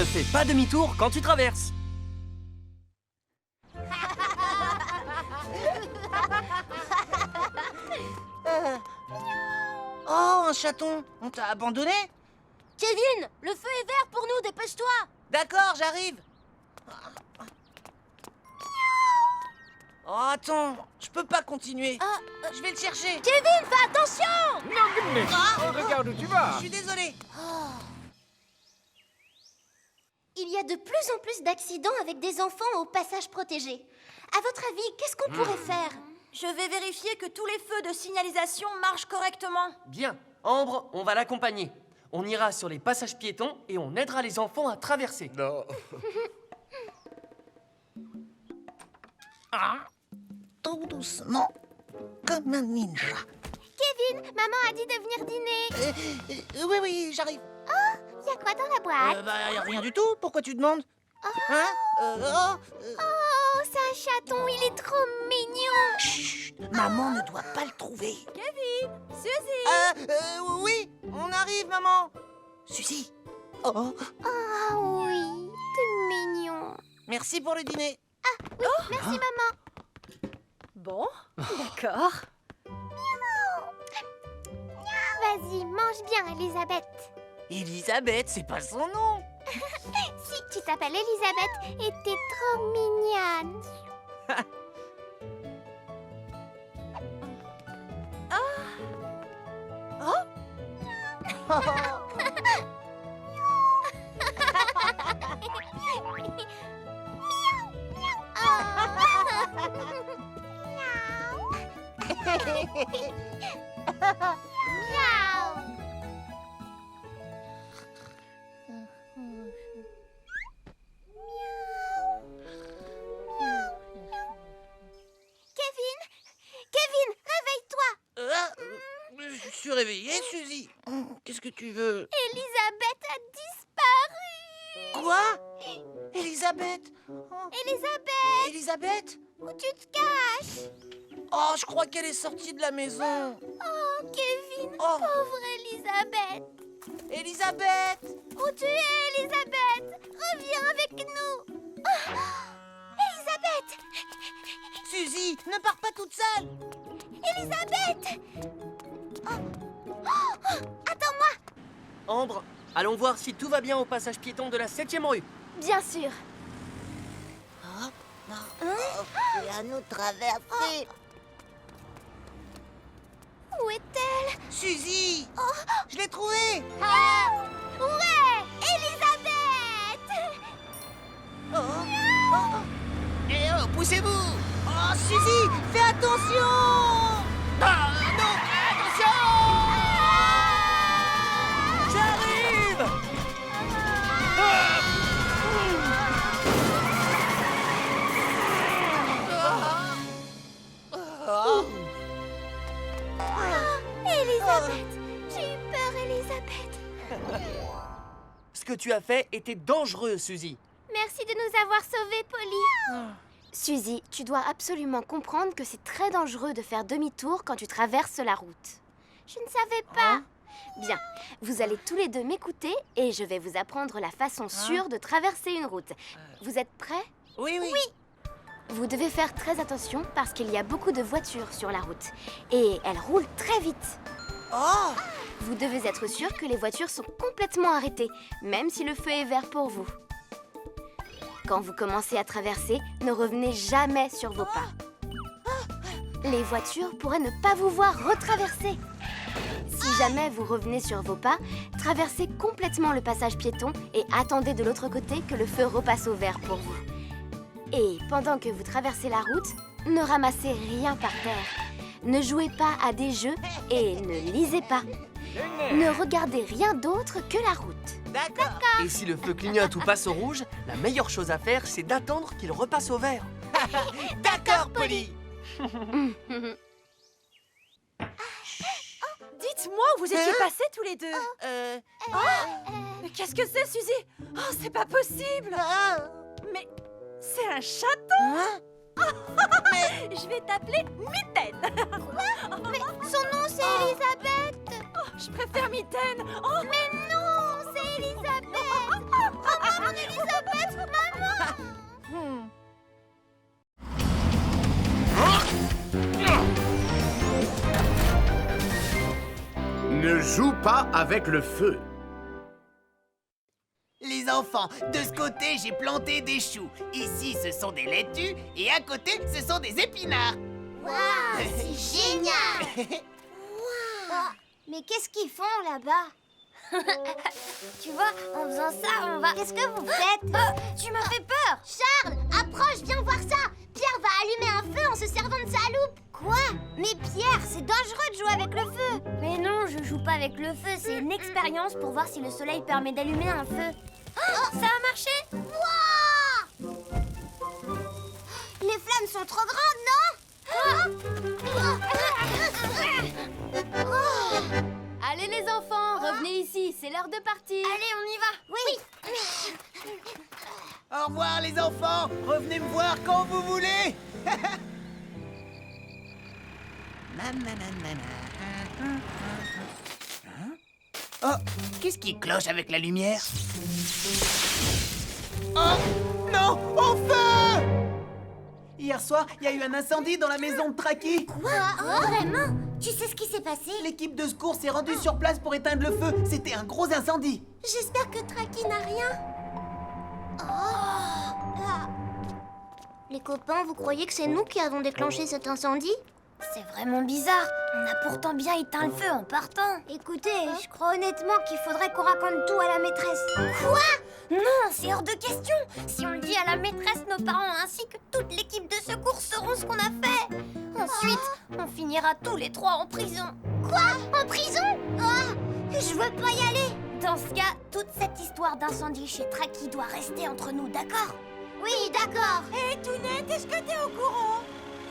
Ne fais pas demi-tour quand tu traverses. Oh, un chaton! On t'a abandonné? Kevin, le feu est vert pour nous, dépêche-toi! D'accord, j'arrive. Oh, attends, je peux pas continuer. Je vais le chercher. Kevin, fais attention! Regarde où tu vas. Je suis désolé. Il y a de plus en plus d'accidents avec des enfants au passage protégé. À votre avis, qu'est-ce qu'on pourrait faire? Je vais vérifier que tous les feux de signalisation marchent correctement. Bien. Ambre, on va l'accompagner. On ira sur les passages piétons et on aidera les enfants à traverser. Non. Tout doucement, comme un ninja. Kevin, maman a dit de venir dîner. Oui, j'arrive. Y a quoi dans la boîte? Y a rien du tout. Pourquoi tu demandes? Hein? Oh, c'est un chaton, il est trop mignon. Chut, maman ne doit pas le trouver. Kevin, Suzy. Oui, on arrive, maman. Suzy. Oh, Ah oui, t'es mignon. merci pour le dîner. Merci maman. Bon, d'accord. Vas-y, mange bien, Elisabeth. Elisabeth, c'est pas son nom. Si, tu t'appelles Elisabeth et t'es trop mignonne. Miaou. Kevin, réveille-toi. Je suis réveillé, Suzy. Qu'est-ce que tu veux? Elisabeth a disparu. Quoi? Elisabeth? Elisabeth, Elisabeth? où tu te caches? Oh, je crois qu'elle est sortie de la maison. Oh, Kevin, Oh. pauvre Elisabeth. Elisabeth! Où tu es, Elisabeth? Reviens avec nous. Oh, Elisabeth! Suzy, ne pars pas toute seule. Elisabeth! Attends-moi! Ambre, allons voir si tout va bien au passage piéton de la 7e rue. Bien sûr. Et à nous traverser. Où est-elle? Suzy! Je l'ai trouvée! Ouais! Elisabeth! Eh oh, poussez-vous! Oh, Suzy, fais attention! Ah, non! Attention! J'arrive! Elisabeth! J'ai eu peur, Elisabeth. Ce que tu as fait était dangereux, Suzy. Merci de nous avoir sauvés, Polly. Suzy, tu dois absolument comprendre que c'est très dangereux de faire demi-tour quand tu traverses la route. Je ne savais pas. Bien, vous allez tous les deux m'écouter et je vais vous apprendre la façon sûre de traverser une route. Vous êtes prêts? Oui. Vous devez faire très attention parce qu'il y a beaucoup de voitures sur la route et elles roulent très vite. Oh! Vous devez être sûr que les voitures sont complètement arrêtées, même si le feu est vert pour vous. Quand vous commencez à traverser, ne revenez jamais sur vos pas. Les voitures pourraient ne pas vous voir retraverser. Si jamais vous revenez sur vos pas, traversez complètement le passage piéton et attendez de l'autre côté que le feu repasse au vert pour vous. Et pendant que vous traversez la route, ne ramassez rien par terre. Ne jouez pas à des jeux et ne lisez pas. Ne regardez rien d'autre que la route. D'accord. Et si le feu clignote ou passe au rouge, la meilleure chose à faire, c'est d'attendre qu'il repasse au vert. D'accord, Polly. Dites-moi où vous étiez passés tous les deux. Mais qu'est-ce que c'est, Suzy? Oh, c'est pas possible. Mais c'est un chaton. Je vais t'appeler Mitaine. Mais son nom, c'est Elisabeth. Je préfère Mitaine. Oh, Mais non, c'est Elisabeth. Oh, maman, ne Ne joue pas avec le feu. Les enfants, de ce côté, j'ai planté des choux. Ici, ce sont des laitues. Et à côté, ce sont des épinards. Waouh, c'est génial. Oh, mais qu'est-ce qu'ils font là-bas? Tu vois, en faisant ça, on va... Qu'est-ce que vous faites? Tu m'as fait peur. Charles, approche, viens voir ça. Pierre va allumer un feu en se servant de sa loupe. Quoi? Mais Pierre, c'est dangereux de jouer avec le feu. Mais non, je joue pas avec le feu. C'est une expérience pour voir si le soleil permet d'allumer un feu. Oh, ça a marché? Wow! Les flammes sont trop grandes, non? Allez les enfants, revenez ici, c'est l'heure de partir. Allez, on y va. Oui. Au revoir, les enfants. Revenez me voir quand vous voulez. Oh, qu'est-ce qui cloche avec la lumière? Oh, non, au feu! Hier soir, il y a eu un incendie dans la maison de Traki. Quoi? Vraiment? Tu sais ce qui s'est passé? L'équipe de secours s'est rendue sur place pour éteindre le feu. C'était un gros incendie. J'espère que Traki n'a rien. Les copains, vous croyez que c'est nous qui avons déclenché cet incendie? C'est vraiment bizarre. On a pourtant bien éteint le feu en partant. Écoutez, je crois honnêtement qu'il faudrait qu'on raconte tout à la maîtresse. Quoi? Non, c'est hors de question. Si on le dit à la maîtresse, nos parents ainsi que toute l'équipe de secours sauront ce qu'on a fait. Ensuite, on finira tous les trois en prison. Quoi? En prison? Je veux pas y aller. Dans ce cas, toute cette histoire d'incendie chez Traki doit rester entre nous, d'accord? Oui, d'accord. Hé, Tounette, est-ce que t'es au courant?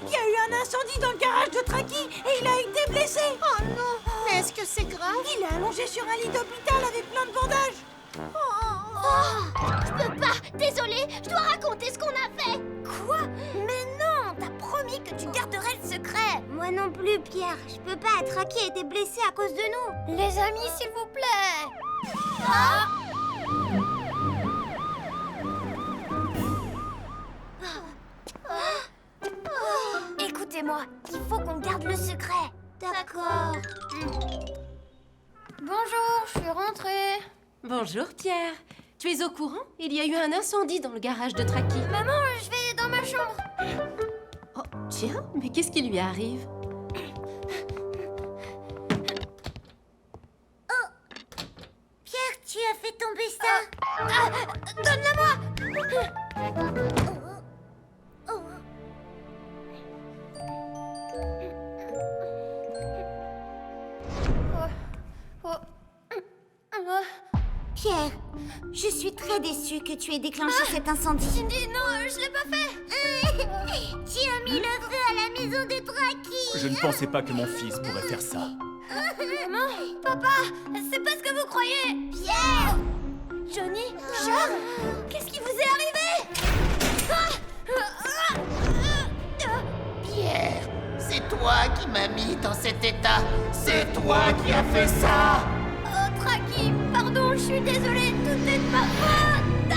Il y a eu un incendie dans le garage de Traki et il a été blessé. Oh non. Mais est-ce que c'est grave? Il est allongé sur un lit d'hôpital avec plein de bandages. Je peux pas. Désolée, je dois raconter ce qu'on a fait. Quoi? Mais non, t'as promis que tu garderais le secret. Moi non plus, Pierre. Je peux pas. Traki a été blessé à cause de nous. Les amis, s'il vous plaît. Écoutez-moi, il faut qu'on garde le secret. D'accord. Bonjour, je suis rentrée. Bonjour Pierre. Tu es au courant? Il y a eu un incendie dans le garage de Traki. Maman, je vais dans ma chambre. Oh, tiens, mais qu'est-ce qui lui arrive? Pierre, tu as fait tomber ça. Donne-la-moi. Pierre, je suis très déçue que tu aies déclenché cet incendie. Cindy, non, je l'ai pas fait. Tu as mis le feu à la maison de Traki. Je ne pensais pas que mon fils pourrait faire ça. Maman, papa, c'est pas ce que vous croyez. Pierre! Johnny, Charles, qu'est-ce qui vous est arrivé? Pierre, c'est toi qui m'as mis dans cet état. C'est toi qui as fait ça. Oh, Traki, pardon, je suis désolée, tout est de ma faute.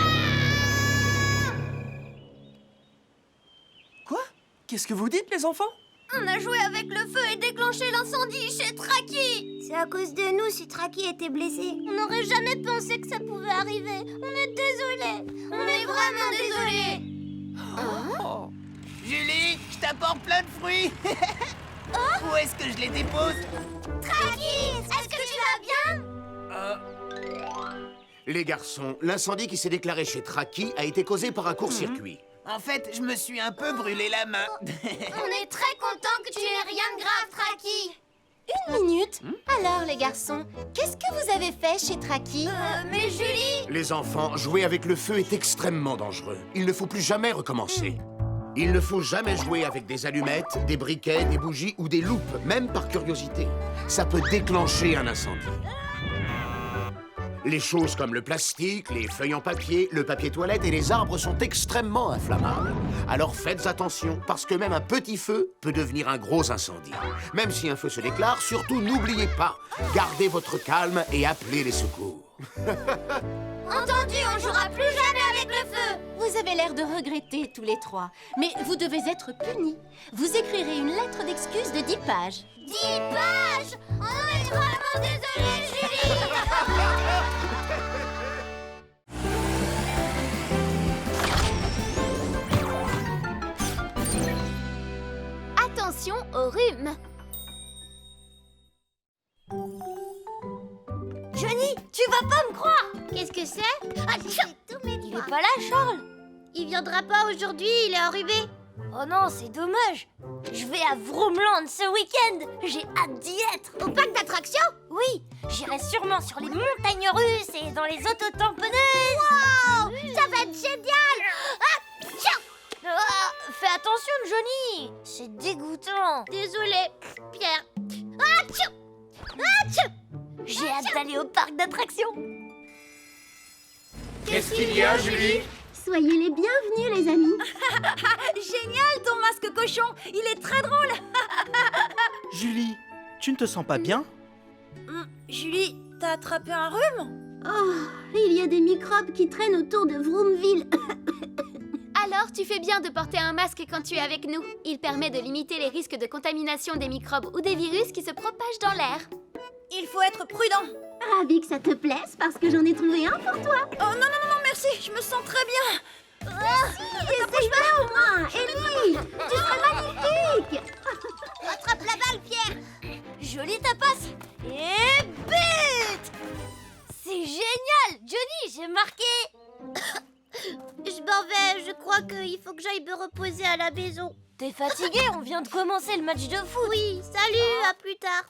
Quoi? Qu'est-ce que vous dites, les enfants? On a joué avec le feu et déclenché l'incendie chez Traki. C'est à cause de nous si Traki était blessé. On n'aurait jamais pensé que ça pouvait arriver. On est désolés. On est vraiment désolés. Oh. Julie, je t'apporte plein de fruits. Où est-ce que je les dépose? Traki, est-ce que tu vas bien? Les garçons, l'incendie qui s'est déclaré chez Traki a été causé par un court-circuit. En fait, je me suis un peu brûlé la main. On est très contents que tu aies rien de grave, Traki. Une minute. Alors les garçons, qu'est-ce que vous avez fait chez Traki? Mais Julie... Les enfants, jouer avec le feu est extrêmement dangereux. Il ne faut plus jamais recommencer. Il ne faut jamais jouer avec des allumettes, des briquets, des bougies ou des loupes, même par curiosité. Ça peut déclencher un incendie. Les choses comme le plastique, les feuilles en papier, le papier toilette et les arbres sont extrêmement inflammables. Alors faites attention, parce que même un petit feu peut devenir un gros incendie. Même si un feu se déclare, surtout n'oubliez pas, gardez votre calme et appelez les secours. Entendu, on jouera plus jamais avec le feu. Vous avez l'air de regretter tous les trois, mais vous devez être punis. Vous écrirez une lettre d'excuse de 10 pages. 10 10 pages. On est vraiment désolé, Julie. Attention au rhume. Johnny, tu vas pas me croire! Qu'est-ce que c'est? Ah, Il est pas là, Charles? Il viendra pas aujourd'hui, il est enrhumé. Oh non, c'est dommage. Je vais à Vroomland ce week-end. J'ai hâte d'y être. Au parc d'attractions? Oui, j'irai sûrement sur les montagnes russes et dans les autotamponneuses. Wow, ça va être génial. Ah, tiens. Fais attention, Johnny. C'est dégoûtant. Désolé, Pierre. Ah, tiens. Ah, tiens. J'ai hâte d'aller au parc d'attractions. Qu'est-ce qu'il y a, Julie? Soyez les bienvenus, les amis. Génial, ton masque cochon. Il est très drôle. Julie, tu ne te sens pas bien? Julie, t'as attrapé un rhume? Oh, il y a des microbes qui traînent autour de Vroomville. Alors, tu fais bien de porter un masque quand tu es avec nous. Il permet de limiter les risques de contamination des microbes ou des virus qui se propagent dans l'air. Il faut être prudent. Ravi que ça te plaise parce que j'en ai trouvé un pour toi. Oh non, merci. Je me sens très bien. Essaye-le au moins, Ellie. Tu serais magnifique. Attrape la balle, Pierre. Jolie tapasse. Et but. C'est génial. Johnny, j'ai marqué. Je m'en vais, je crois qu'il faut que j'aille me reposer à la maison. T'es fatigué? On vient de commencer le match de foot. Oui, salut, à plus tard.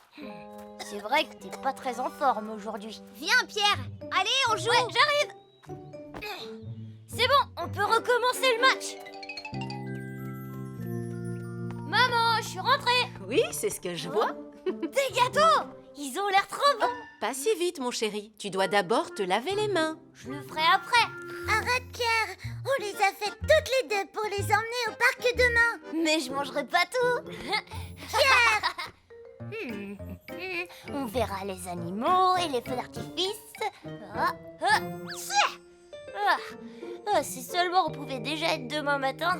C'est vrai que t'es pas très en forme aujourd'hui. Viens, Pierre. Allez, on joue. Ouais, j'arrive. C'est bon, on peut recommencer le match. Maman, je suis rentrée. Oui, c'est ce que je vois. Des gâteaux. Ils ont l'air trop bons. Pas si vite, mon chéri. Tu dois d'abord te laver les mains. Je le ferai après. Arrête, Pierre. On les a faites toutes les deux pour les emmener au parc demain. Mais je mangerai pas tout. On verra les animaux et les feux d'artifice. Si seulement on pouvait déjà être demain matin.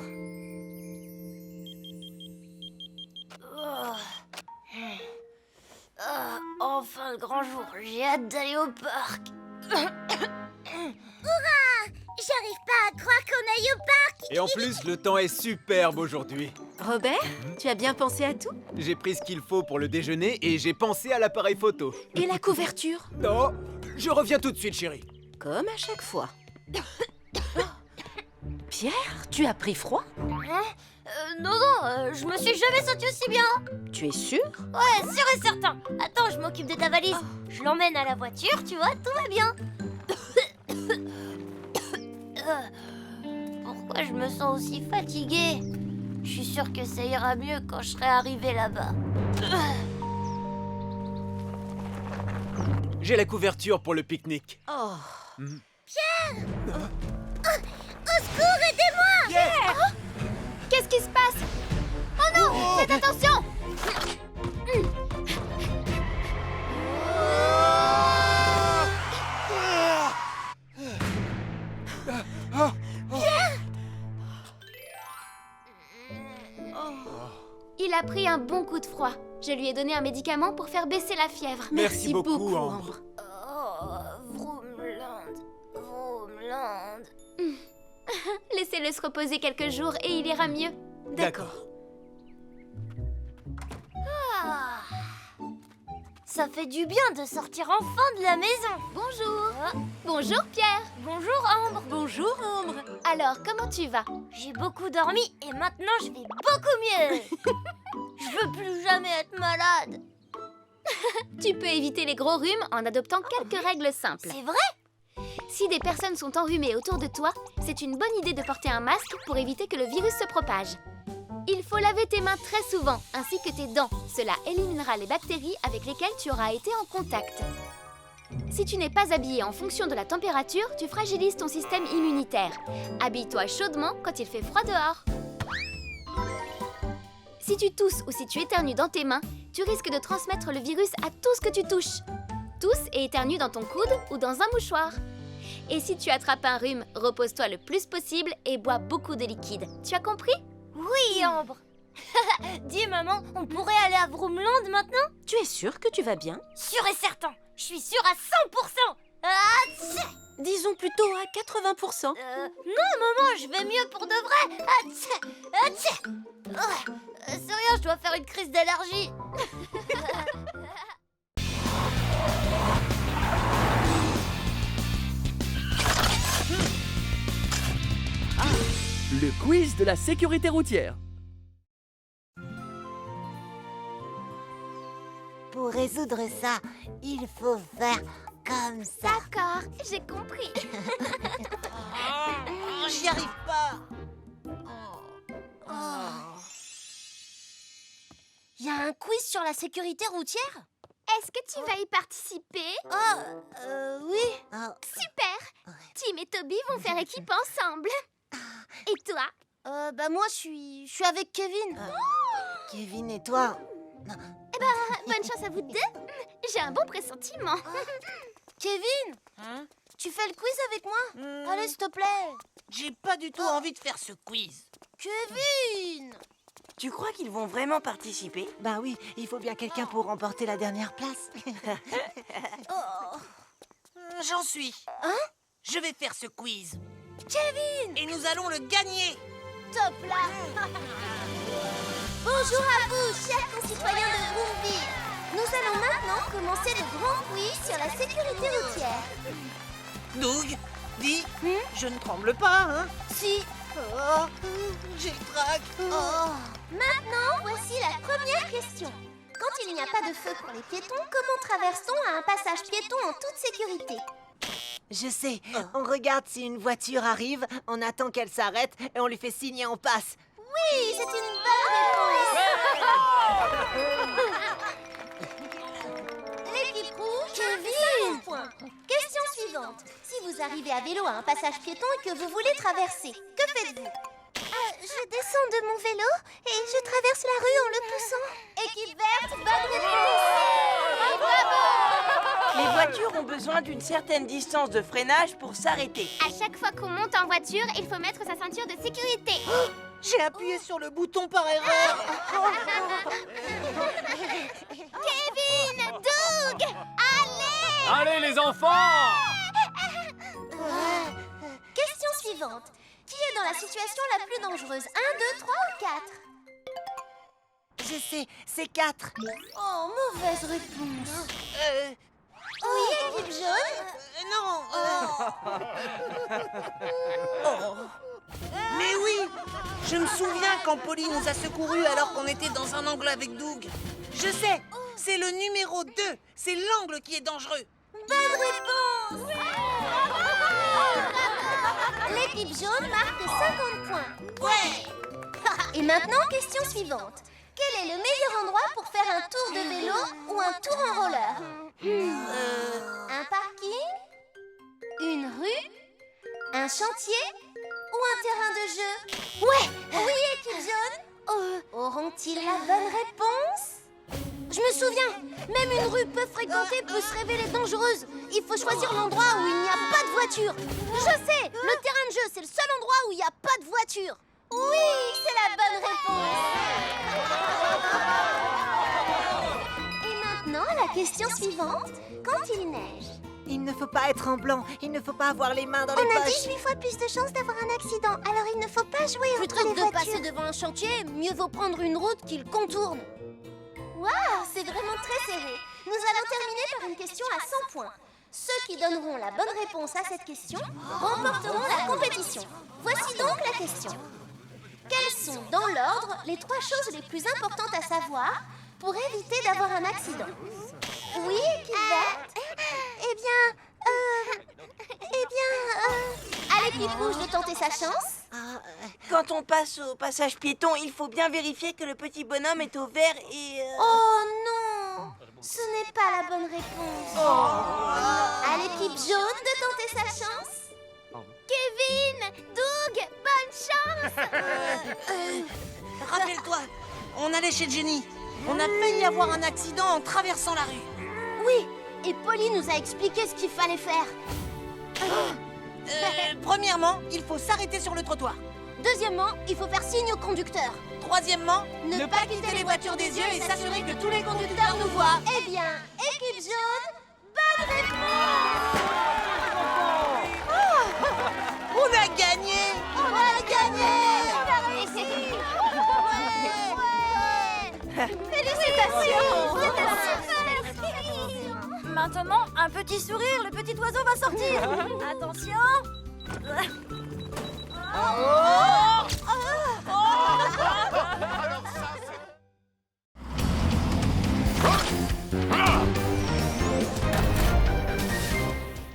Enfin le grand jour, j'ai hâte d'aller au parc. J'arrive pas à croire qu'on aille au parc. Et en plus, le temps est superbe aujourd'hui. Robert, tu as bien pensé à tout? J'ai pris ce qu'il faut pour le déjeuner et j'ai pensé à l'appareil photo. Et la couverture? Non, je reviens tout de suite, chérie. Comme à chaque fois. Oh. Pierre, tu as pris froid? Non, je me suis jamais sentie aussi bien. Tu es sûr? Ouais, sûr et certain. Attends, je m'occupe de ta valise. Je l'emmène à la voiture, tu vois, tout va bien. Pourquoi je me sens aussi fatiguée? Je suis sûre que ça ira mieux quand je serai arrivée là-bas. J'ai la couverture pour le pique-nique. Oh. Au secours, aidez-moi. Qu'est-ce qui se passe? Oh non, faites attention. Il a pris un bon coup de froid. Je lui ai donné un médicament pour faire baisser la fièvre. Merci beaucoup, Ambre. Vroomland. Laissez-le se reposer quelques jours et il ira mieux. D'accord. Ça fait du bien de sortir enfin de la maison. Bonjour. Bonjour Pierre. Bonjour Ambre. Bonjour, Ambre. Alors, comment tu vas? J'ai beaucoup dormi et maintenant je vais beaucoup mieux. Je veux plus jamais être malade. Tu peux éviter les gros rhumes en adoptant quelques règles simples. C'est vrai? Si des personnes sont enrhumées autour de toi, c'est une bonne idée de porter un masque pour éviter que le virus se propage. Il faut laver tes mains très souvent, ainsi que tes dents. Cela éliminera les bactéries avec lesquelles tu auras été en contact. Si tu n'es pas habillé en fonction de la température, tu fragilises ton système immunitaire. Habille-toi chaudement quand il fait froid dehors. Si tu tousses ou si tu éternues dans tes mains, tu risques de transmettre le virus à tout ce que tu touches. Tousse et éternue dans ton coude ou dans un mouchoir. Et si tu attrapes un rhume, repose-toi le plus possible et bois beaucoup de liquide. Tu as compris? Oui, Ambre. Dis maman, on pourrait aller à Vroomland maintenant? Tu es sûre que tu vas bien? Sûr et certain. Je suis sûre à 100%. Ah, tchè. Disons plutôt à 80%. Non maman, je vais mieux pour de vrai. Ah, tchè. Ah, tchè. C'est rien, je dois faire une crise d'allergie. Le quiz de la sécurité routière. Pour résoudre ça, il faut faire comme ça. D'accord, j'ai compris. J'y arrive pas. Il y a un quiz sur la sécurité routière? Est-ce que tu vas y participer? Oui. Super! Tim et Toby vont faire équipe ensemble. Et toi? Moi, je suis avec Kevin. Kevin et toi? Bonne chance à vous deux. J'ai un bon pressentiment. Kevin, tu fais le quiz avec moi? Allez, s'il te plaît. J'ai pas du tout envie de faire ce quiz. Kevin! Tu crois qu'ils vont vraiment participer? Ben oui, il faut bien quelqu'un pour remporter la dernière place. J'en suis. Je vais faire ce quiz. Kevin! Et nous allons le gagner. Top là! Bonjour à vous, chers concitoyens de Vroomville. Nous allons maintenant commencer le grand quiz sur la sécurité routière. Doug, dis, je ne tremble pas, hein? Si. J'ai le trac. Maintenant, voici la première question. Quand il n'y a pas de feu pour les piétons, comment traverse-t-on à un passage piéton en toute sécurité? Je sais, on regarde si une voiture arrive, on attend qu'elle s'arrête et on lui fait signe et on passe. Oui, c'est une bonne réponse. L'équipe rouge, Kevin! Point. Question suivante. Si vous arrivez à vélo à un passage piéton et que vous voulez traverser, que faites-vous? Je descends de mon vélo et je traverse la rue en le poussant. Équipe verte, bonne réponse! Bravo! Les voitures ont besoin d'une certaine distance de freinage pour s'arrêter. À chaque fois qu'on monte en voiture, il faut mettre sa ceinture de sécurité. J'ai appuyé sur le bouton par erreur. Kevin! Doug! Allez! Allez les enfants! Question suivante. Qui est dans la situation la plus dangereuse? 1, 2, 3 ou 4? Je sais, c'est 4. Oh, mauvaise réponse. Oui, équipe jaune? Non. Mais oui, je me souviens quand Polly nous a secourus alors qu'on était dans un angle avec Doug. Je sais, c'est le numéro 2. C'est l'angle qui est dangereux. Bonne réponse! L'équipe jaune marque 50 points. Ouais. Et maintenant, question suivante. Quel est le meilleur endroit pour faire un tour de vélo ou un tour en roller? Un parking? Une rue? Un chantier? Ou un terrain de jeu? Ouais! Oui, équipe jaune? Auront-ils la bonne réponse? Je me souviens, même une rue peu fréquentée peut se révéler dangereuse. Il faut choisir l'endroit où il n'y a pas de voiture. Je sais, le terrain de jeu, c'est le seul endroit où il n'y a pas de voiture. Oui, c'est la bonne réponse. Et maintenant, la question suivante. Quand il neige? Il ne faut pas être en blanc, il ne faut pas avoir les mains dans les On a poches. dit 8 fois plus de chances d'avoir un accident, alors il ne faut pas jouer entre les voitures. Plutôt que de passer devant un chantier, mieux vaut prendre une route qu'il contourne. Waouh, c'est vraiment très serré. Nous allons terminer par une question à 100 points. Ceux qui donneront la bonne réponse à cette question remporteront la compétition. Voici donc la question. Quelles sont, dans l'ordre, les 3 choses les plus importantes à savoir pour éviter d'avoir un accident? Oui, équipe verte? À l'équipe rouge de tenter sa chance? Quand on passe au passage piéton, il faut bien vérifier que le petit bonhomme est au vert et... Oh non! Ce n'est pas la bonne réponse. À l'équipe jaune de tenter sa chance? Kevin! Doug! Bonne chance! Rappelle-toi, on allait chez Jenny. On a failli avoir un accident en traversant la rue. Oui, et Polly nous a expliqué ce qu'il fallait faire. Premièrement, il faut s'arrêter sur le trottoir. Deuxièmement, il faut faire signe au conducteur. troisièmement, ne pas quitter les voitures des yeux et s'assurer que tous les conducteurs nous voient. Eh bien, équipe jaune, bonne réponse! On a gagné! On a gagné! On a réussi! Félicitations! C'était la super expérience! Maintenant, un petit sourire, le petit oiseau va sortir. Attention.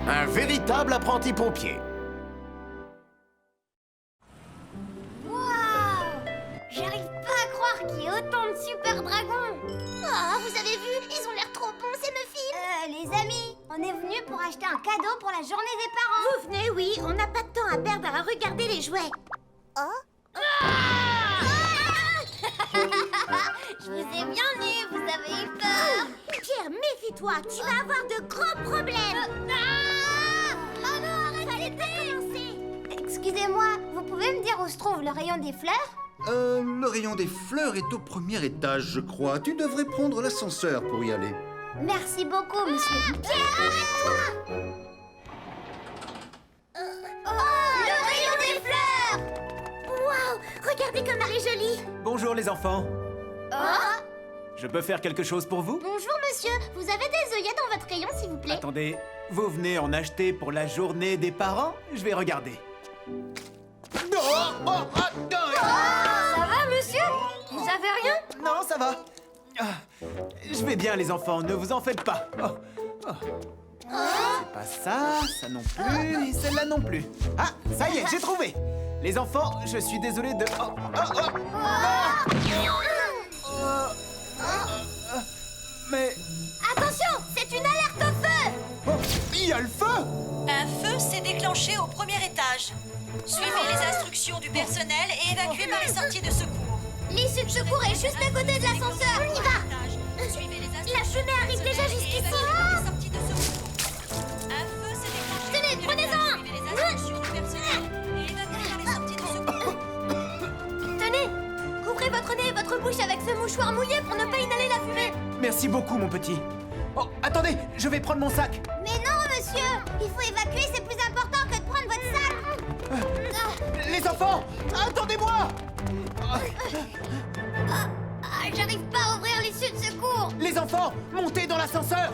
Un véritable apprenti pompier. Waouh! J'arrive pas à croire qu'il y ait autant de super dragons. Oh, vous avez vu? Ils ont l'air trop bons, ces muffins. Les amis, on est venus pour acheter un cadeau pour la journée des parents. Vous venez, oui. On n'a pas de temps à perdre à regarder les jouets. Oh? Je vous ai bien vu, vous avez eu peur. Pierre, méfie-toi, tu vas avoir de gros problèmes. Oh non, arrêtez! Excusez-moi, vous pouvez me dire où se trouve le rayon des fleurs? Le rayon des fleurs est au premier étage, je crois. Tu devrais prendre l'ascenseur pour y aller. Merci beaucoup, monsieur. Pierre, arrête-toi! Le rayon des fleurs! Waouh! Regardez comme elle est jolie! Bonjour les enfants. Oh! Je peux faire quelque chose pour vous? Bonjour, monsieur. Vous avez des œillets dans votre rayon, s'il vous plaît? Attendez, vous venez en acheter pour la journée des parents? Je vais regarder. Ça va, monsieur? Vous avez rien? Non, ça va. Je vais bien les enfants, ne vous en faites pas. C'est pas ça, ça non plus, et celle-là non plus. Ah, ça y est, j'ai trouvé. Les enfants, je suis désolé de... Mais... Attention, c'est une alerte au feu! Il y a le feu! Un feu s'est déclenché au premier étage. Suivez les instructions du personnel et évacuez par les sorties de secours. L'issue de secours est juste à côté de l'ascenseur. On y va! La fumée arrive déjà jusqu'ici. Un feu s'est déclenché. Tenez, prenez-en! Suivez les instructions du personnel et évacuez par les sorties de secours. Tenez, couvrez votre nez et votre bouche avec ce mouchoir mouillé pour ne pas inhaler la fumée. Merci beaucoup, mon petit. Oh, attendez, je vais prendre mon sac. Mais non, monsieur! Il faut évacuer, c'est plus important que de prendre votre sac! Les enfants, attendez-moi! J'arrive pas à ouvrir l'issue de secours! Les enfants, montez dans l'ascenseur!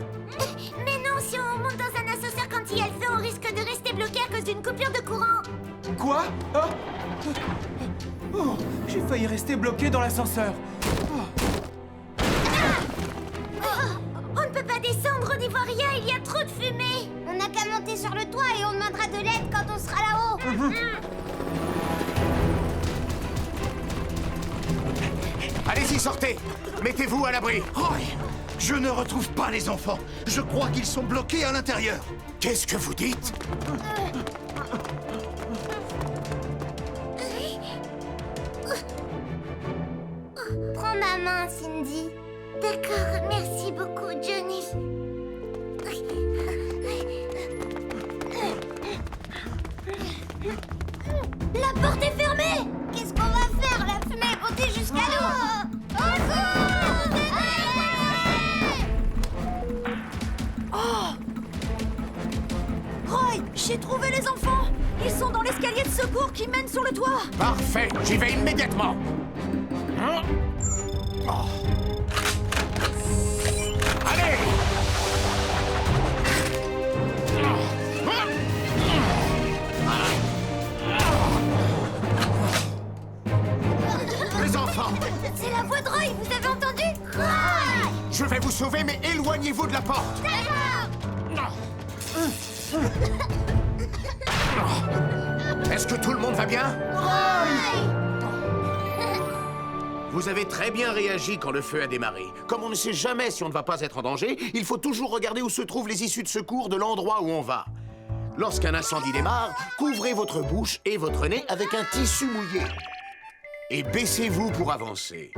Mais non, si on monte dans un ascenseur quand il y a le feu, on risque de rester bloqué à cause d'une coupure de courant! Quoi? Oh, j'ai failli rester bloqué dans l'ascenseur. On ne peut pas descendre, on n'y voit rien, il y a trop de fumée! On n'a qu'à monter sur le toit et on demandera de l'aide quand on sera là-haut! Allez-y, sortez! Mettez-vous à l'abri! Roy, je ne retrouve pas les enfants. Je crois qu'ils sont bloqués à l'intérieur. Qu'est-ce que vous dites? Prends ma main, Cindy. D'accord, merci beaucoup, Johnny. La porte est fermée! Qu'est-ce qu'on va faire? La fumée est montée jusqu'à nous! Au secours! Roy, j'ai trouvé les enfants. Ils sont dans l'escalier de secours qui mène sur le toit. Parfait, j'y vais immédiatement. Allez! Les enfants! C'est la voix de Roy, vous avez entendu? Roy! Je vais vous sauver, mais éloignez-vous de la porte! D'accord! Est-ce que tout le monde va bien? Roy! Vous avez très bien réagi quand le feu a démarré. Comme on ne sait jamais si on ne va pas être en danger, il faut toujours regarder où se trouvent les issues de secours de l'endroit où on va. Lorsqu'un incendie démarre, couvrez votre bouche et votre nez avec un tissu mouillé. Et baissez-vous pour avancer.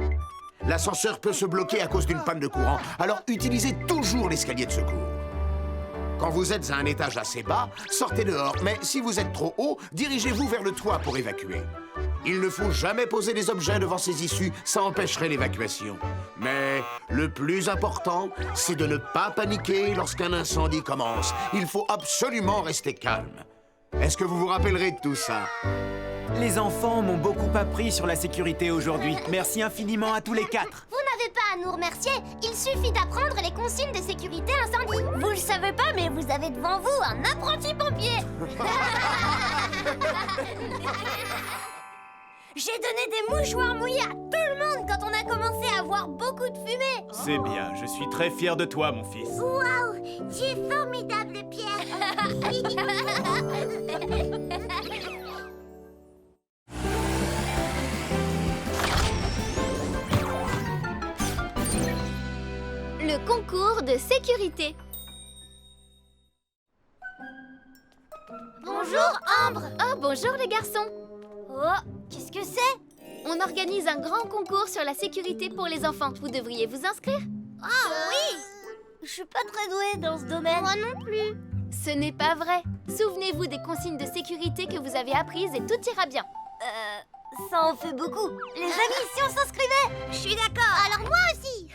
L'ascenseur peut se bloquer à cause d'une panne de courant, alors utilisez toujours l'escalier de secours. Quand vous êtes à un étage assez bas, sortez dehors, mais si vous êtes trop haut, dirigez-vous vers le toit pour évacuer. Il ne faut jamais poser des objets devant ces issues, ça empêcherait l'évacuation. Mais le plus important, c'est de ne pas paniquer lorsqu'un incendie commence. Il faut absolument rester calme. Est-ce que vous vous rappellerez de tout ça? Les enfants m'ont beaucoup appris sur la sécurité aujourd'hui. Merci infiniment à tous les 4. Vous n'avez pas à nous remercier. Il suffit d'apprendre les consignes de sécurité incendie. Vous le savez pas, mais vous avez devant vous un apprenti pompier. J'ai donné des mouchoirs mouillés à tout le monde quand on a commencé à voir beaucoup de fumée. C'est bien, je suis très fier de toi, mon fils. Waouh, tu es formidable, Pierre. Le concours de sécurité. Bonjour, Ambre. Oh, bonjour les garçons. Oh, qu'est-ce que c'est? On organise un grand concours sur la sécurité pour les enfants. Vous devriez vous inscrire. Ah oui. Je suis pas très douée dans ce domaine. Moi non plus. Ce n'est pas vrai. Souvenez-vous des consignes de sécurité que vous avez apprises et tout ira bien. Ça en fait beaucoup. Les amis, si on s'inscrivait? Je suis d'accord. Alors moi aussi.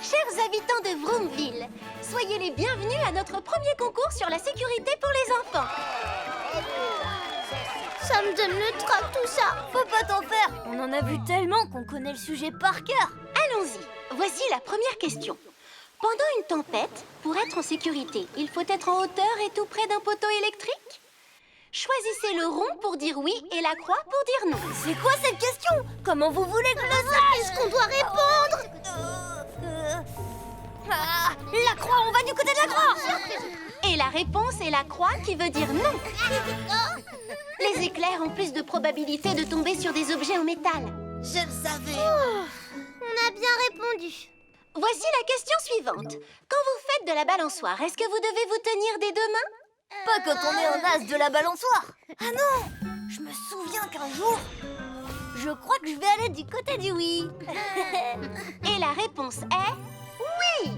Chers habitants de Vroomville, soyez les bienvenus à notre premier concours sur la sécurité pour les enfants. Ça me donne le trac tout ça. Faut pas t'en faire. On en a vu tellement qu'on connaît le sujet par cœur. Allons-y, voici la première question. Pendant une tempête, pour être en sécurité, il faut être en hauteur et tout près d'un poteau électrique? Choisissez le rond pour dire oui et la croix pour dire non. C'est quoi cette question? Comment vous voulez que je le sache? Qu'est-ce qu'on doit répondre? La croix, on va du côté de la croix. Et la réponse est la croix qui veut dire non. Les éclairs ont plus de probabilité de tomber sur des objets en métal. Je le savais. On a bien répondu. Voici la question suivante. Quand vous faites de la balançoire, est-ce que vous devez vous tenir des deux mains? Pas quand on est en as de la balançoire. Ah non, je me souviens qu'un jour, je crois que je vais aller du côté du oui. Et la réponse est oui.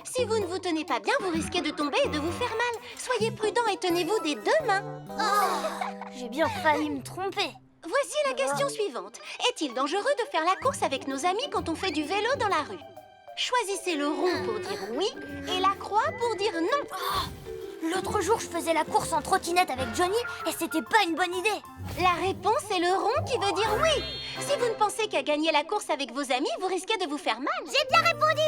Si vous ne vous tenez pas bien, vous risquez de tomber et de vous faire mal. Soyez prudent et tenez-vous des deux mains. Oh, j'ai bien failli me tromper. Voici la question suivante. Est-il dangereux de faire la course avec nos amis quand on fait du vélo dans la rue? Choisissez le rond pour dire oui et la croix pour dire non. L'autre jour, je faisais la course en trottinette avec Johnny et c'était pas une bonne idée. La réponse est le rond qui veut dire oui. Si vous ne pensez qu'à gagner la course avec vos amis, vous risquez de vous faire mal. J'ai bien répondu.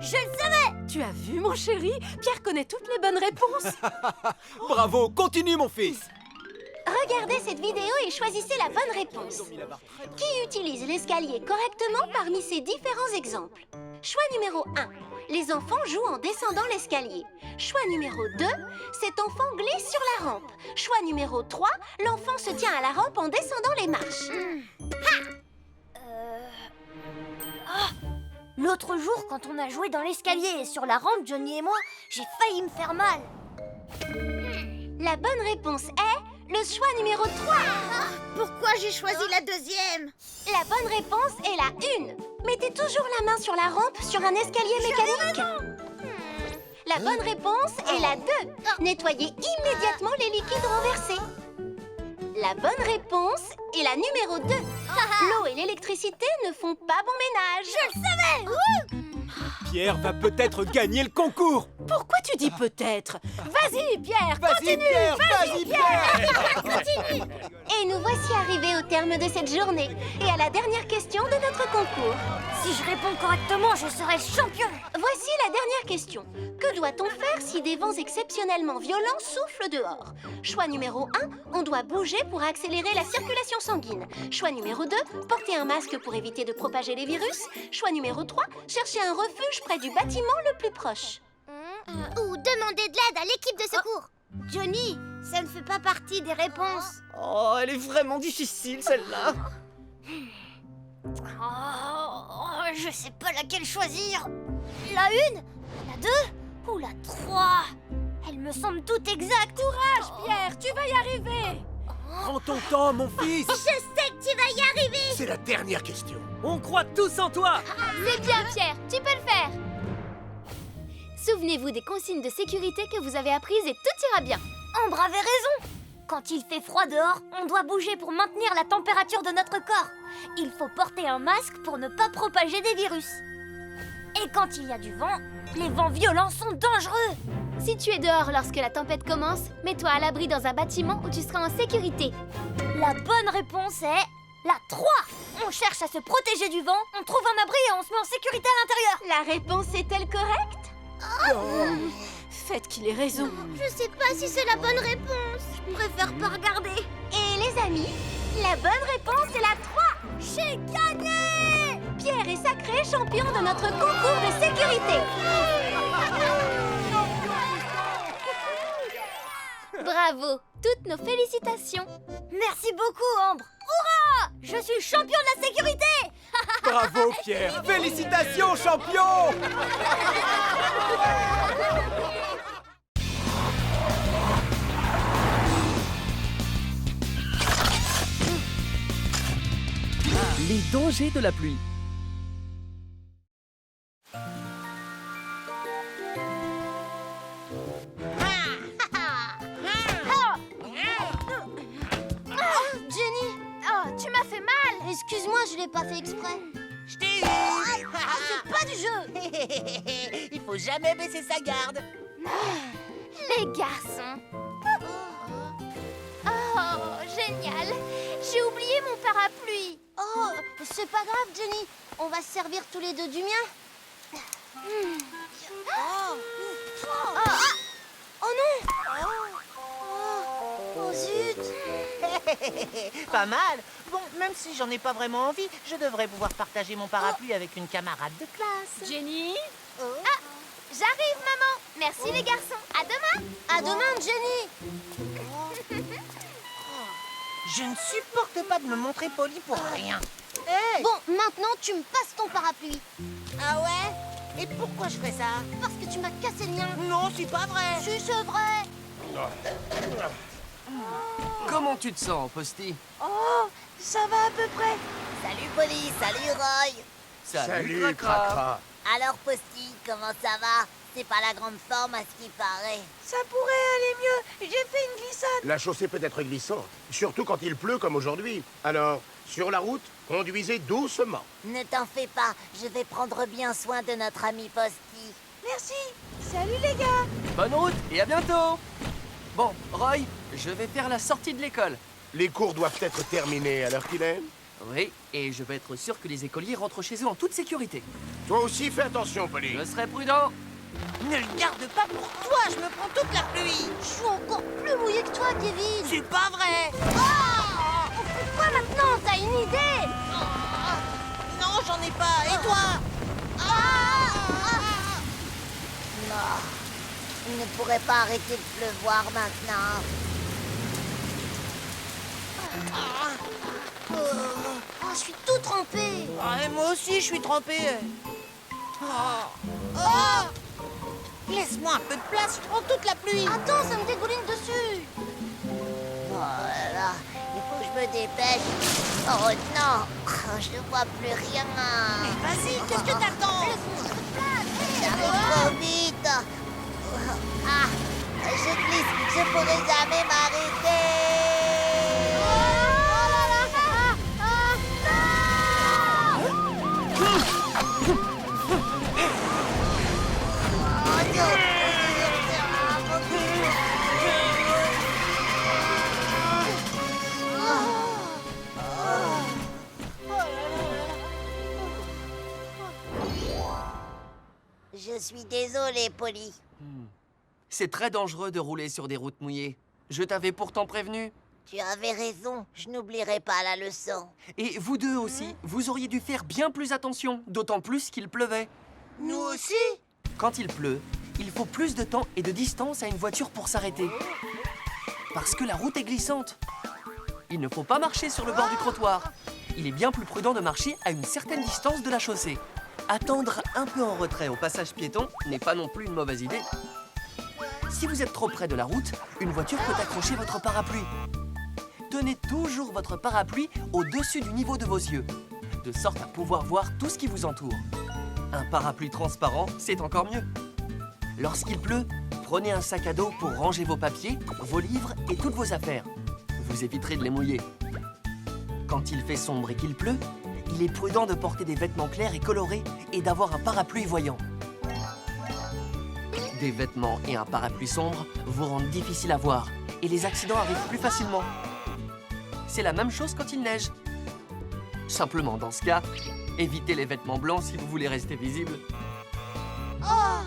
Je le savais. Tu as vu, mon chéri? Pierre connaît toutes les bonnes réponses. Bravo, continue, mon fils. Regardez cette vidéo et choisissez la bonne réponse. Qui utilise l'escalier correctement parmi ces différents exemples? Choix numéro 1. Les enfants jouent en descendant l'escalier. Choix numéro 2. Cet enfant glisse sur la rampe. Choix numéro 3. L'enfant se tient à la rampe en descendant les marches. L'autre jour, quand on a joué dans l'escalier et sur la rampe, Johnny et moi, j'ai failli me faire mal. La bonne réponse est le choix numéro 3. Pourquoi j'ai choisi la deuxième? La bonne réponse est la 1. Mettez toujours la main sur la rampe sur un escalier mécanique. La bonne réponse est la 2. Nettoyez immédiatement les liquides renversés. La bonne réponse est la numéro 2. L'eau et l'électricité ne font pas bon ménage. Je le savais. Pierre va peut-être gagner le concours. Pourquoi tu dis peut-être? Vas-y, Pierre, Vas-y, continue. Pierre, vas-y, Pierre. Continue. Et nous voici arrivés au terme de cette journée et à la dernière question de notre concours. Si je réponds correctement, je serai champion. Voici la dernière question. Que doit-on faire si des vents exceptionnellement violents soufflent dehors? Choix numéro 1, on doit bouger pour accélérer la circulation sanguine. Choix numéro 2, porter un masque pour éviter de propager les virus. Choix numéro 3, chercher un refuge près du bâtiment le plus proche. Ou demander de l'aide à l'équipe de secours. Johnny, ça ne fait pas partie des réponses. Oh, elle est vraiment difficile, celle-là. Je sais pas laquelle choisir. La 1, la 2 ou la 3. Elles me semblent toutes exactes. Courage, Pierre, tu vas y arriver. Prends ton temps, mon fils. Je sais que tu vas y arriver. C'est la dernière question. On croit tous en toi. C'est bien, Pierre, tu peux le faire. Souvenez-vous des consignes de sécurité que vous avez apprises et tout ira bien. Ambre avait raison. Quand il fait froid dehors, on doit bouger pour maintenir la température de notre corps. Il faut porter un masque pour ne pas propager des virus. Et quand il y a du vent, les vents violents sont dangereux. Si tu es dehors lorsque la tempête commence, mets-toi à l'abri dans un bâtiment où tu seras en sécurité. La bonne réponse est la 3. On cherche à se protéger du vent, on trouve un abri et on se met en sécurité à l'intérieur. La réponse est-elle correcte? Faites qu'il ait raison. Je sais pas si c'est la bonne réponse. Je préfère pas regarder. Et les amis, la bonne réponse est la 3. J'ai gagné! Pierre est sacré champion de notre concours de sécurité. Bravo, toutes nos félicitations. Merci beaucoup, Ambre. Hurrah! Je suis champion de la sécurité! Bravo, Pierre. Félicitations, champion. Les dangers de la pluie. Jenny! Oh, tu m'as fait mal! Excuse-moi, je l'ai pas fait exprès. Je t'ai eu. C'est pas du jeu. Il faut jamais baisser sa garde. Les garçons. Oh, génial. J'ai oublié mon parapluie. Oh, c'est pas grave, Jenny. On va se servir tous les deux du mien. Oh non! Oh zut! Pas mal. Bon, même si j'en ai pas vraiment envie, je devrais pouvoir partager mon parapluie avec une camarade de classe. Jenny? J'arrive, maman. Merci les garçons. À demain. À demain, Jenny! Je ne supporte pas de me montrer poli pour rien. Hey! Bon, maintenant, tu me passes ton parapluie. Ah ouais? Et pourquoi je ferais ça? Parce que tu m'as cassé le mien. Non, c'est pas vrai. Si, c'est vrai. Comment tu te sens, Posty? Oh, ça va à peu près. Salut Polly, salut Roy. Salut, Cracra. Alors Posty, comment ça va? C'est pas la grande forme à ce qui paraît. Ça pourrait aller mieux. J'ai fait une glissade. La chaussée peut être glissante, surtout quand il pleut comme aujourd'hui. Alors, sur la route, conduisez doucement. Ne t'en fais pas, je vais prendre bien soin de notre ami Posty. Merci. Salut les gars. Bonne route et à bientôt. Bon, Roy, je vais faire la sortie de l'école. Les cours doivent être terminés à l'heure qu'il est. Oui, et je vais être sûr que les écoliers rentrent chez eux en toute sécurité. Toi aussi, fais attention, Polly. Je serai prudent. Ne le garde pas pour toi, je me prends toute la pluie. Je suis encore plus mouillée que toi, Kevin. C'est pas vrai. On fait quoi maintenant? T'as une idée? Non, j'en ai pas. Et toi? Non, il ne pourrait pas arrêter de pleuvoir maintenant. Oh, je suis tout trempée. Et moi aussi, je suis trempé. Laisse-moi un peu de place, je prends toute la pluie. Attends, ça me dégouline dessus. Oh là là, il faut que je me dépêche. Oh non, je ne vois plus rien. Mais vas-y, qu'est-ce que t'attends? J'arrive trop vite. Ah, je glisse, je pourrai jamais m'arrêter. Je suis désolée, Polly. C'est très dangereux de rouler sur des routes mouillées. Je t'avais pourtant prévenu. Tu avais raison, je n'oublierai pas la leçon. Et vous deux aussi, vous auriez dû faire bien plus attention, d'autant plus qu'il pleuvait. Nous aussi? Quand il pleut, il faut plus de temps et de distance à une voiture pour s'arrêter. Parce que la route est glissante. Il ne faut pas marcher sur le bord du trottoir. Il est bien plus prudent de marcher à une certaine distance de la chaussée. Attendre un peu en retrait au passage piéton n'est pas non plus une mauvaise idée. Si vous êtes trop près de la route, une voiture peut accrocher votre parapluie. Tenez toujours votre parapluie au-dessus du niveau de vos yeux, de sorte à pouvoir voir tout ce qui vous entoure. Un parapluie transparent, c'est encore mieux. Lorsqu'il pleut, Prenez un sac à dos pour ranger vos papiers, vos livres et toutes vos affaires. Vous éviterez de les mouiller. Quand il fait sombre et qu'il pleut, il est prudent de porter des vêtements clairs et colorés et d'avoir un parapluie voyant. Des vêtements et un parapluie sombre vous rendent difficile à voir et les accidents arrivent plus facilement. C'est la même chose quand il neige. Simplement, dans ce cas, évitez les vêtements blancs si vous voulez rester visible. Oh!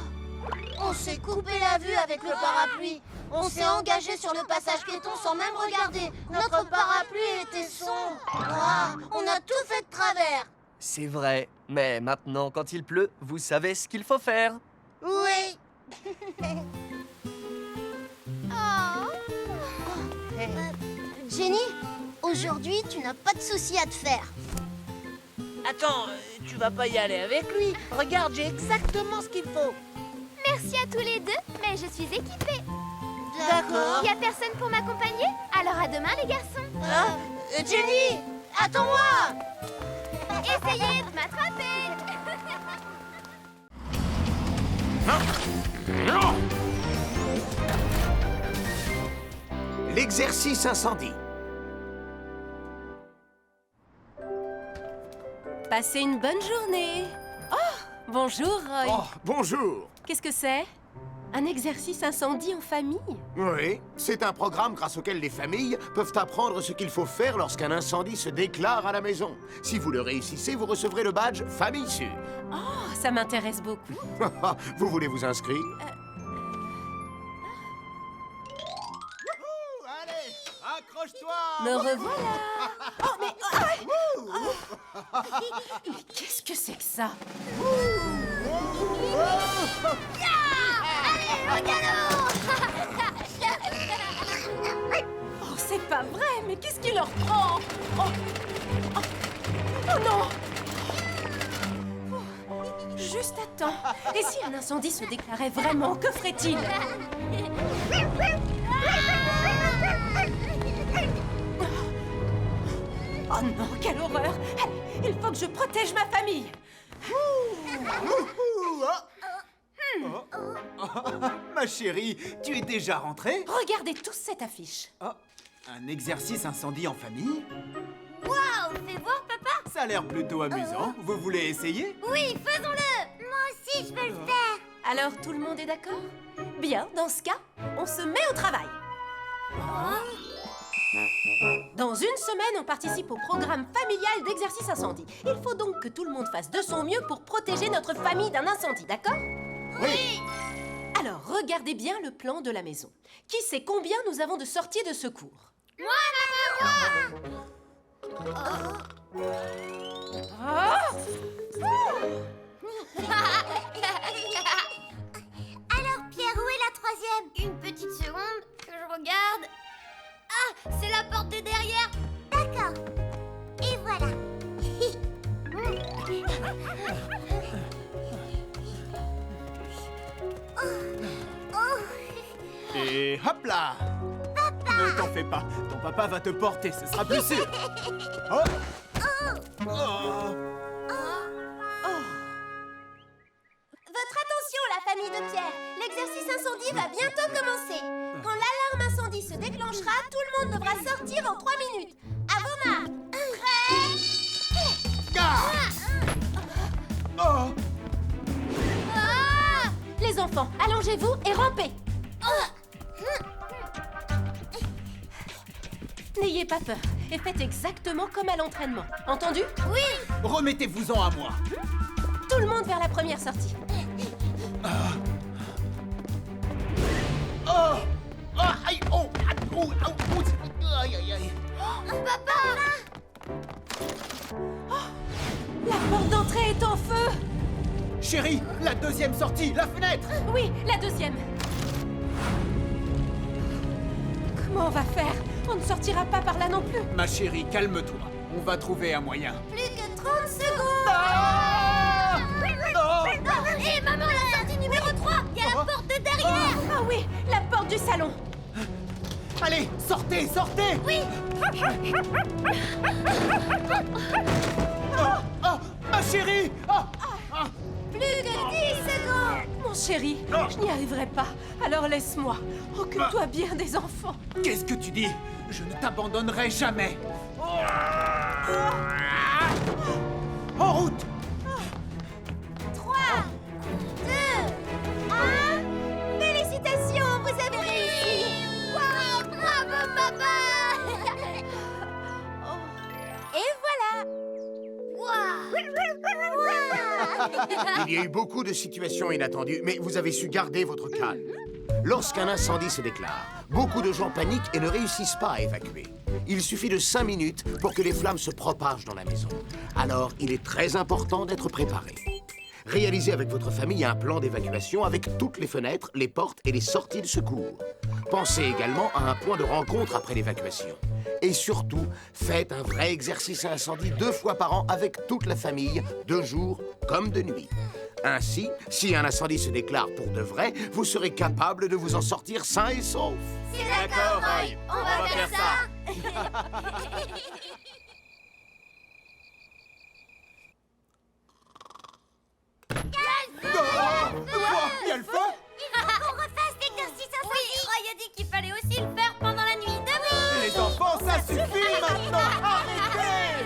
On s'est coupé la vue avec le parapluie. On s'est engagé sur le passage piéton sans même regarder. Notre parapluie était sombre. Ah, on a tout fait de travers. C'est vrai, mais maintenant, quand il pleut, vous savez ce qu'il faut faire. Oui. Jenny, aujourd'hui, tu n'as pas de soucis à te faire. Attends, tu vas pas y aller avec lui. Regarde, j'ai exactement ce qu'il faut. Merci à tous les deux, mais je suis équipée. D'accord. Y a personne pour m'accompagner? Alors à demain, les garçons. Jenny, attends-moi. Essayez de m'attraper. L'exercice incendie. Passez une bonne journée. Oh, bonjour, Roy. Oh, bonjour. Qu'est-ce que c'est? Un exercice incendie en famille? Oui, c'est un programme grâce auquel les familles peuvent apprendre ce qu'il faut faire lorsqu'un incendie se déclare à la maison. Si vous le réussissez, vous recevrez le badge Famille Sûre. Oh, ça m'intéresse beaucoup. Vous voulez vous inscrire? Allez, accroche-toi. Me revoilà. Oh, mais... Mais qu'est-ce que c'est que ça? Oh, c'est pas vrai, mais qu'est-ce qui leur prend? Oh non! Juste à temps. Et si un incendie se déclarait vraiment, que ferait-il? Oh non, quelle horreur! Allez, il faut que je protège ma famille. Ma chérie, tu es déjà rentrée? Regardez tous cette affiche. Oh, un exercice incendie en famille? Waouh, fais voir, papa. Ça a l'air plutôt amusant. Vous voulez essayer? Oui, faisons-le. Moi aussi, je veux le faire. Alors, tout le monde est d'accord? Bien, dans ce cas, on se met au travail. Dans une semaine, on participe au programme familial d'exercice incendie. Il faut donc que tout le monde fasse de son mieux pour protéger notre famille d'un incendie, d'accord? Oui. Alors, regardez bien le plan de la maison. Qui sait combien nous avons de sorties de secours? Moi, maman, Alors, Pierre, où est la troisième? Une petite seconde, que je regarde. Ah, c'est la porte de derrière. D'accord. Et voilà. Et hop là! Papa! Ne t'en fais pas, ton papa va te porter, ce sera plus sûr. Oh. Votre attention, la famille de Pierre. L'exercice incendie va bientôt commencer. Quand l'alarme incendie se déclenchera, tout le monde devra sortir en 3 minutes. À vos marques. Les enfants, allongez-vous et rampez. N'ayez pas peur et faites exactement comme à l'entraînement. Entendu? Oui. Remettez-vous-en à moi. Tout le monde vers la première sortie. Aïe, oh, aïe, aïe, aïe. Papa! La porte d'entrée est en feu. Chérie, la deuxième sortie, la fenêtre. Oui, la deuxième. Comment on va faire? On ne sortira pas par là non plus. Ma chérie, calme-toi. On va trouver un moyen. Plus que 30 secondes. Hé, maman, la sortie numéro 3. Il y a la porte de derrière. Ah oui, la porte du salon. Allez, sortez, sortez. Oui. Oh, ma chérie. Plus que 10 secondes. Mon chéri, je n'y arriverai pas. Alors laisse-moi. Occupe-toi bien des enfants. Qu'est-ce que tu dis? Je ne t'abandonnerai jamais. En route! 3, 2, 1. Félicitations, vous avez réussi. Waouh, bravo, papa. Et voilà. Il y a eu beaucoup de situations inattendues, mais vous avez su garder votre calme. Lorsqu'un incendie se déclare, beaucoup de gens paniquent et ne réussissent pas à évacuer. Il suffit de 5 minutes pour que les flammes se propagent dans la maison. Alors, il est très important d'être préparé. Réalisez avec votre famille un plan d'évacuation avec toutes les fenêtres, les portes et les sorties de secours. Pensez également à un point de rencontre après l'évacuation. Et surtout, faites un vrai exercice à incendie 2 fois par an avec toute la famille, de jour comme de nuit. Ainsi, si un incendie se déclare pour de vrai, vous serez capable de vous en sortir sain et sauf. C'est d'accord, Roy. On va faire ça. Il y a le feu? Il faut qu'on refasse l'exercice incendie. Oui, Roy a dit qu'il fallait aussi le faire pendant la nuit. Debout. Les enfants, ça suffit maintenant! Arrêtez!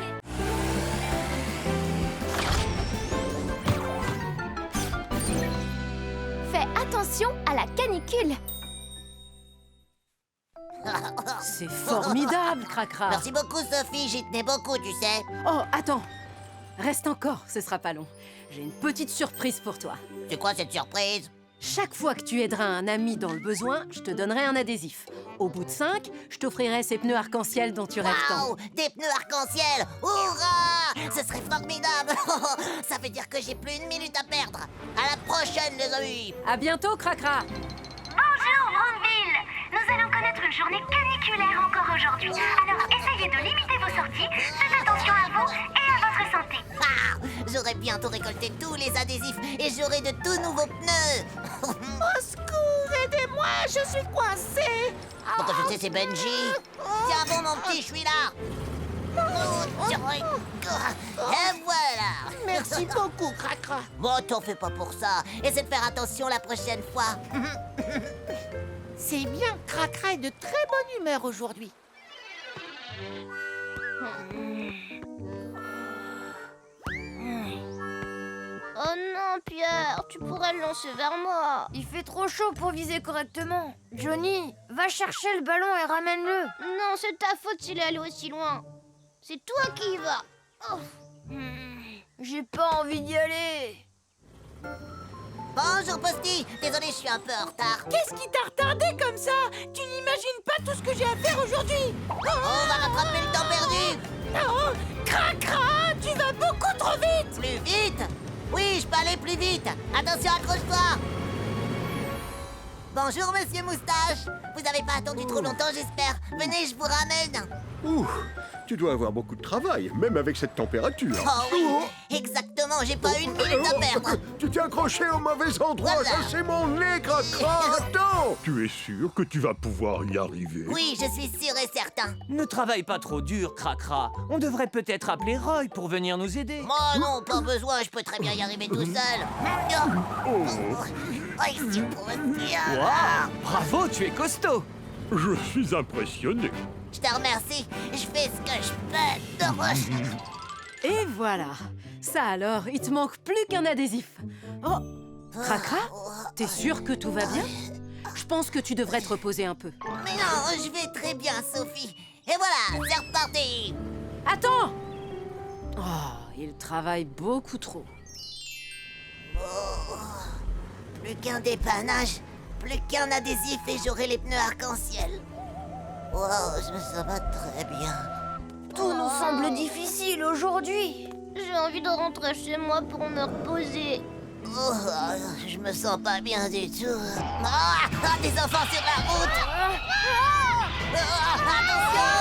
Fais attention à la canicule. C'est formidable, Cracra. Merci beaucoup, Sophie. J'y tenais beaucoup, tu sais. Oh, attends. Reste encore, ce sera pas long. J'ai une petite surprise pour toi. C'est quoi cette surprise? Chaque fois que tu aideras un ami dans le besoin, je te donnerai un adhésif. Au bout de 5, je t'offrirai ces pneus arc-en-ciel dont tu rêves tant. Waouh, des pneus arc-en-ciel! Hurrah! Ce serait formidable! Ça veut dire que j'ai plus une minute à perdre. À la prochaine, les amis! À bientôt, Cracra. Bonjour, Brandeville. Nous allons connaître une journée caniculaire encore aujourd'hui. Alors essayez de limiter vos sorties. Faites attention à vous et à votre santé. Ah, j'aurai bientôt récolté tous les adhésifs et j'aurai de tout nouveaux pneus! Au secours, aidez-moi, je suis coincée. Pourquoi je sais, c'est Benji. Tiens bon, mon petit, je suis là. Et voilà. Merci beaucoup, Cracra. Bon, t'en fais pas pour ça. Essaie de faire attention la prochaine fois. C'est bien, Cracra est de très bonne humeur aujourd'hui. Oh non, Pierre, tu pourrais le lancer vers moi. Il fait trop chaud pour viser correctement. Johnny, va chercher le ballon et ramène-le. Non, c'est ta faute s'il est allé aussi loin. C'est toi qui y vas. Oh. J'ai pas envie d'y aller. Bonjour, Posty. Désolé, je suis un peu en retard. Qu'est-ce qui t'a retardé comme ça? Tu n'imagines pas tout ce que j'ai à faire aujourd'hui. On va rattraper le temps perdu. Oh, Cracra, tu vas beaucoup trop vite. Plus vite? Oui, je peux aller plus vite. Attention, accroche-toi. Bonjour, monsieur Moustache. Vous avez pas attendu trop longtemps, j'espère. Venez, je vous ramène. Ouh, tu dois avoir beaucoup de travail, même avec cette température. Oh oui, exactement, j'ai pas une minute à perdre. Tu t'es accroché au mauvais endroit, Voilà. ça c'est mon nez, Cracra. Attends. Tu es sûr que tu vas pouvoir y arriver? Oui, je suis sûr et certain. Ne travaille pas trop dur, Cracra. On devrait peut-être appeler Roy pour venir nous aider. Moi non, pas besoin, je peux très bien y arriver tout seul. Wow, bravo, tu es costaud. Je suis impressionné. Je te remercie, je fais ce que je peux. Et voilà. Ça alors, il te manque plus qu'un adhésif. Oh, Cracra, t'es sûr que tout va bien? Je pense que tu devrais te reposer un peu. Mais non, je vais très bien, Sophie. Et voilà, c'est reparti. Attends! Oh, il travaille beaucoup trop. Oh, plus qu'un dépannage, plus qu'un adhésif et j'aurai les pneus arc-en-ciel. Wow, je me sens pas très bien. Tout nous semble difficile aujourd'hui. J'ai envie de rentrer chez moi pour me reposer. Oh, je me sens pas bien du tout. Ah, des enfants sur la route. Attention.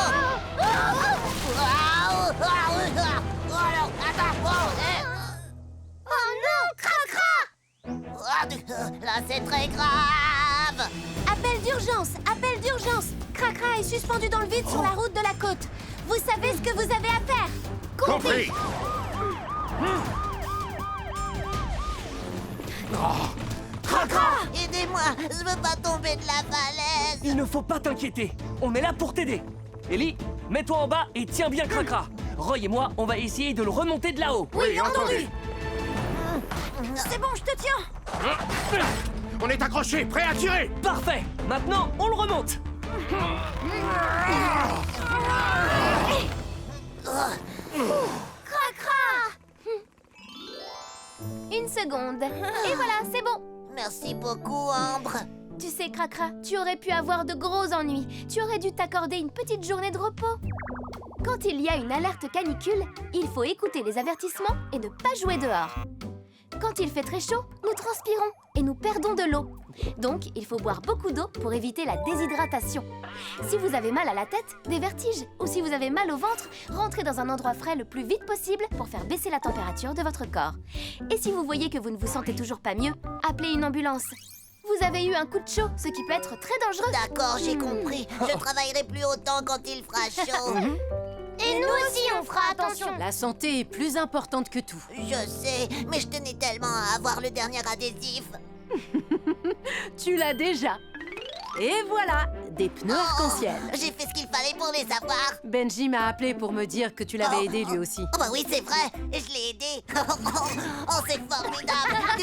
Alors, attends. Oh non, Cracra. Là, c'est très grave. Appel d'urgence. Cracra est suspendu dans le vide sur la route de la côte. Vous savez ce que vous avez à faire. Compris. Cracra! Aidez-moi, je veux pas tomber de la falaise. Il ne faut pas t'inquiéter. On est là pour t'aider. Ellie, mets-toi en bas et tiens bien Cracra. Roy et moi, on va essayer de le remonter de là-haut. Oui, entendu. C'est bon, je te tiens. On est accrochés, prêts à tirer. Parfait. Maintenant, on le remonte. Cracra! Une seconde. Et voilà, c'est bon. Merci beaucoup, Ambre. Tu sais, Cracra, tu aurais pu avoir de gros ennuis. Tu aurais dû t'accorder une petite journée de repos. Quand il y a une alerte canicule, il faut écouter les avertissements et ne pas jouer dehors. Quand il fait très chaud, nous transpirons et nous perdons de l'eau. Donc, il faut boire beaucoup d'eau pour éviter la déshydratation. Si vous avez mal à la tête, des vertiges, ou si vous avez mal au ventre, rentrez dans un endroit frais le plus vite possible pour faire baisser la température de votre corps. Et si vous voyez que vous ne vous sentez toujours pas mieux, appelez une ambulance. Vous avez eu un coup de chaud, ce qui peut être très dangereux. D'accord, j'ai compris. Je travaillerai plus autant quand il fera chaud. Et nous aussi, on fera attention. La santé est plus importante que tout. Je sais, mais je tenais tellement à avoir le dernier adhésif. Tu l'as déjà. Et voilà, des pneus arc-en-ciel. J'ai fait ce qu'il fallait pour les avoir. Benji m'a appelé pour me dire que tu l'avais aidé lui aussi. Oh bah oui, c'est vrai, je l'ai aidé. Oh, c'est formidable.